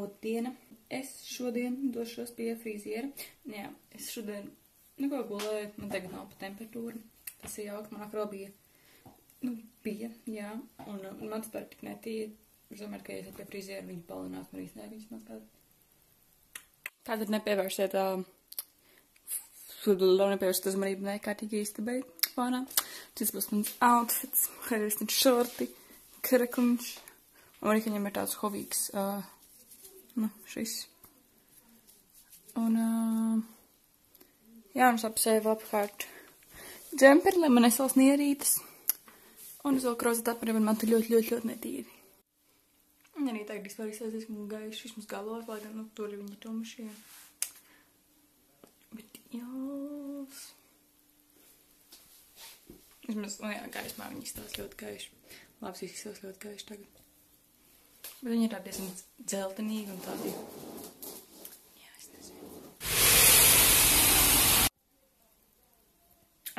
Labdiena! Es šodien došos pie friziera. Jā, es šodien, ko gulēju, man tagad nav pa temperatūru. Tas ir jauki, manāk vēl bija, jā. Un man tas par tik netīri. Es domāju, ka, ja es pie friziera, viņi palielinās man īstenībā viņas mazgāt. Tātad nepievērsiet uzmanību nekārtīgi īstabai fānā. Cits būs mans outfits, hairistņš šorti, karakliņš. Un arī, ka viņam ir tāds hovīgs, šis. Un, jā, un es apsēju apkārt džemperi, lai man nesals nierītas. Un es vēl krozat apmēram, man tur ļoti netīri. Un arī tagad vispār izsēsies, man gaiši, vismaz galos, lai gan, tur viņi tumšie. Bet, jās. Vismaz, gaismā viņi izstās ļoti gaiši. Labs izskatās ļoti gaiši tagad. Bet viņi ir tādi diezgan dzeltenīgi un tādi... Jā, es nezinu.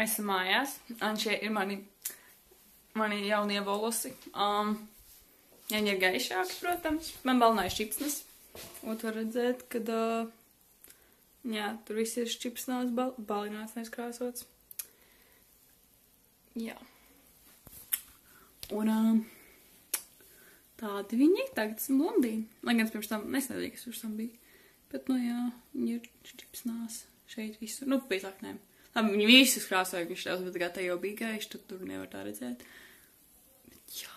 Esmu mājās. Un šie ir mani jaunie volosi. Viņi ir gaišāki, protams. Man balnāja šķipsnes. Un var redzēt, kad... jā, tur viss ir šķipsnās, balināts, nevis krāsots. Jā. Un... tādi viņi, tagad esmu blondīni. Lai gan es pirms tam nesnedēju, kas pirms tam bija. Bet, jā, viņi ir šķipsnās šeit visur. Pīsāk, nē. Labi, viņi visus krāsoja, viņš tevs, bet tagad jau bija gaiši, tad tur nevar tā redzēt. Bet, jā.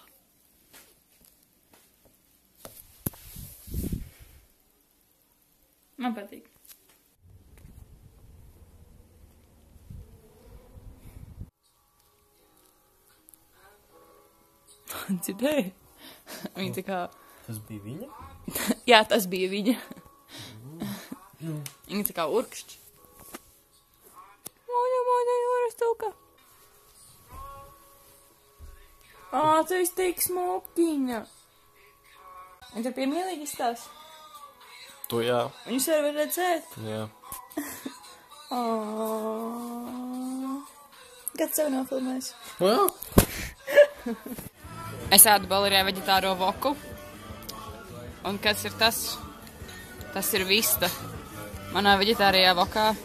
Man patīk. Dzirdēji? Viņa tā kā... Tas bija viņa? Jā, tas bija viņa. Viņa tā kā urkšķi. Moņa, jūras tūka. Tu esi tik smūpkiņa. Viņa tur piemīlīgi izstās. Tu jā. Viņus var redzēt? Jā. Kad sev nofilmēs? Jā. Es ēdu Balērijā veģetāro voku. Un kas ir tas? Tas ir vista. Manā veģetārajā vokā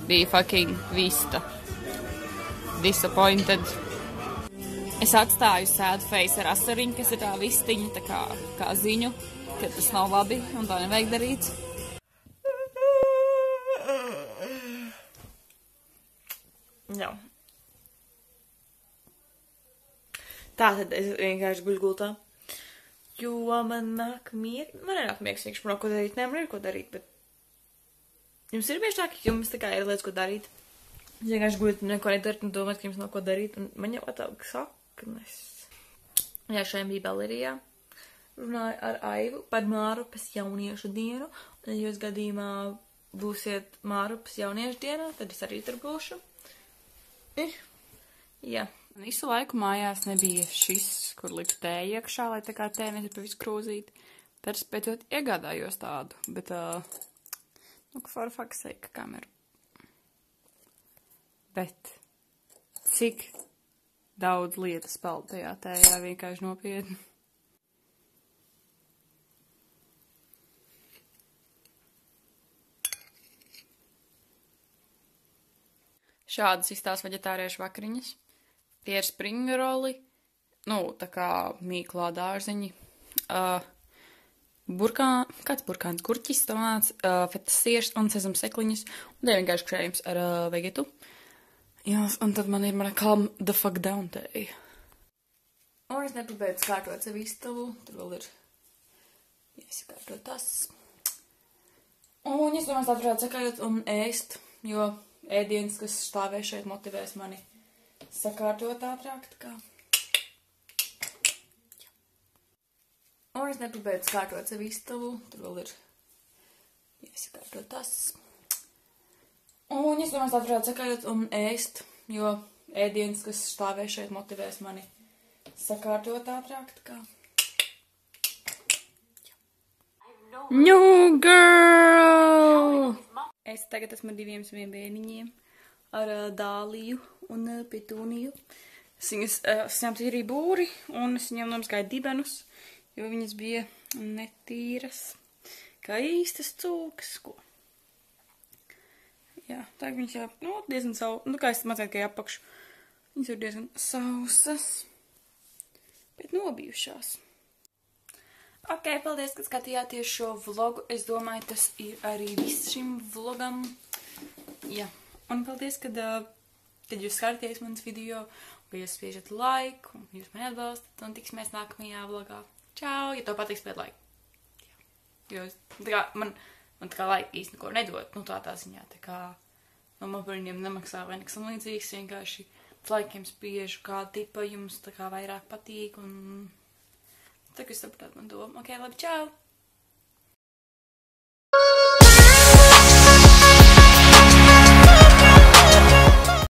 bija fucking vista. Disappointed. Es atstāju sēdu face ar asariņu, kas ir tā vistiņa, tā kā ziņu, ka tas nav labi un tā nevajag darīt. Jā. Tātad es vienkārši guļu gultā, jo man nāk miegs, man nenāk miegs, vienkārši man nav ko darīt, man ir ko darīt, bet jums ir bieži tā, ka jums tā kā ir lietas, ko darīt. Jūs vienkārši guļat un neko nedarat un domāt, ka jums nav ko darīt, un man jau ataug saknes. Jā, šodien bija Balērijā, runāju ar Aivu par Mārupas jauniešu dienu, un ja jūs gadījumā būsiet Mārupas jauniešu dienā, tad es arī tur būšu. Jā. Visu laiku mājās nebija šis, kur likt tēju iekšā, lai tā kā tēja nezinu pa visu krūzīti. Pēc pētot iegādājos tādu, bet, for fuck's sake, kameru. Bet, cik daudz lietas peld tajā tējā, vienkārši nopietni. Šādas izstās veģetāriešu vakariņas. Tie ir springroli, tā kā mīklā dārziņi, kāds burkāns, gurķis, tomāts, fetas siers un sezam sekliņas, un tie vienkārši krējums ar vegetu. Jās, un tad man ir mana calm the fuck down day. Un es nepabeidzu kārtot sev istabu, tur vēl ir jāsakārto tas. Un es domāju, tā varētu sakājot un ēst, jo ēdienas, kas stāvē šeit, motivēs mani sakārtot ātrāk, tā kā. Jā. Un es nepabeidzu kārtot sev istabu, tur vēl ir jāsakārto tas. Un es domāju, tā varētu sakājot un ēst, jo ēdienas, kas stāvē šeit, motivēs mani sakārtot ātrāk, tā kā. Jā. New girl! Es tagad esmu diviem saviem bērniņiem ar Dāliju un Petūniju. Es viņas saņemtu arī būri, un es viņiem nomazgāju dibenus, jo viņas bija netīras, kā īstas cūkas, ko. Jā, tā viņas jau, diezgan kā es mazliet, ka apakšu. Viņas ir diezgan sausas, bet nobijušās. Ok, paldies, ka skatījāties šo vlogu. Es domāju, tas ir arī viss šim vlogam. Jā, un paldies, kad jūs skatāties manas video, ka jūs spiežat laiku, un jūs mani atbalstat, un tiksimies nākamajā vlogā. Čau, ja tev patiks pēc laika. Jo man tā kā laika īsti neko nedod, tādā ziņā, tā kā man par viņiem nemaksā vai nekas un līdzīgs, vienkārši laikiem spiežu, kā tipa jums tā kā vairāk patīk, un tā, ka jūs saprotāt man domu. Ok, labi, čau!